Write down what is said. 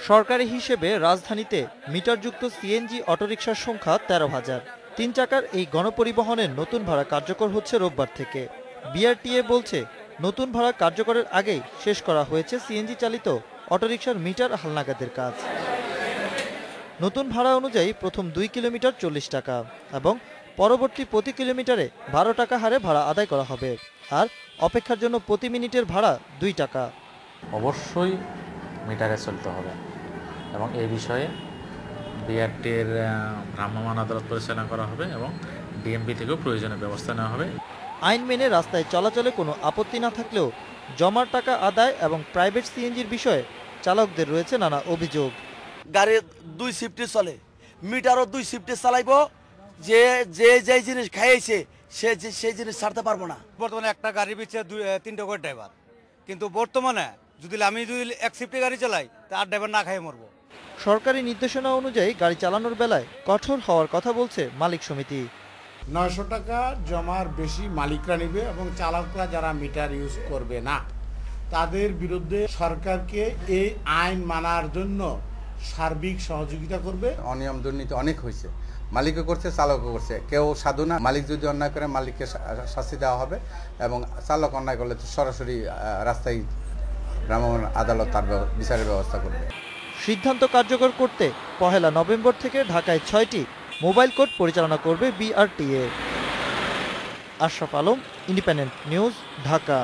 সরকারি হিসেবে রাজধানীতে মিটারযুক্ত সিএনজি অটোরিকশার সংখ্যা ১৩,০০০। ৩ চাকার এই গণপরিবহনের নতুন ভাড়া কার্যকর হচ্ছে রোববার থেকে। বিআরটিএ বলছে, নতুন ভাড়া কার্যকরের আগেই শেষ করা হয়েছে সিএনজি চালিত অটোরিকশার মিটার হালনাগাদের কাজ। নতুন ভাড়া অনুযায়ী প্রথম ২ কিলোমিটার ৪০ টাকা এবং পরবর্তী প্রতি কিলোমিটারে ১২ টাকা হারে ভাড়া আদায় করা হবে। আর অপেক্ষার জন্য প্রতি মিনিটের ভাড়া ২ টাকা। অবশ্যই মিটারে চলতে হবে এবং এই বিষয়ে বিআরটির ভ্রাম্যমাণ আদালত পরিচালনা করা হবে এবং ডিএমপি থেকেও প্রয়োজনীয় ব্যবস্থা নেওয়া হবে। আইন মেনে রাস্তায় চলাচলে কোনো আপত্তি না থাকলেও জমার টাকা আদায় এবং প্রাইভেট সিএনজির বিষয়ে চালকদের রয়েছে নানা অভিযোগ। গাড়ি ২ শিফটে চলে, মিটারও ২ শিফটে চালাইব, যে যে জিনিস খাইয়েছে সেই জিনিস ছাড়তে পারবো না। বর্তমানে একটা গাড়ির পিছিয়ে ৩টা করে ড্রাইভার, কিন্তু বর্তমানে আমি যদি এক শিফটে গাড়ি চালাই তা ৮ ড্রাইভার না খাইয়ে মরবো। সরকারি নির্দেশনা অনুযায়ী গাড়ি চালানোর বেলায় কঠোর হওয়ার কথা বলছে মালিক সমিতি। ৯০০ টাকা জমার বেশি মালিকরা নেবে এবং চালকরা যারা মিটার ইউজ করবে না তাদের বিরুদ্ধে সরকারকে এই আইন মানার জন্য সার্বিক সহযোগিতা করবে। অনিয়ম দুর্নীতি অনেক হয়েছে, মালিকও করছে, চালকও করছে, কেউ সাধু না। মালিক যদি অন্যায় করে মালিককে শাস্তি দেওয়া হবে এবং চালক অন্যায় করলে সরাসরি রাস্তায় ভ্রাম্যমাণ আদালত তার বিচারের ব্যবস্থা করবে। সিদ্ধান্ত কার্যকর করতে ১ নভেম্বর থেকে ঢাকায় ৬টি মোবাইল কোর্ট পরিচালনা করবে BRTA. Ashraf Alam, independent news, Dhaka.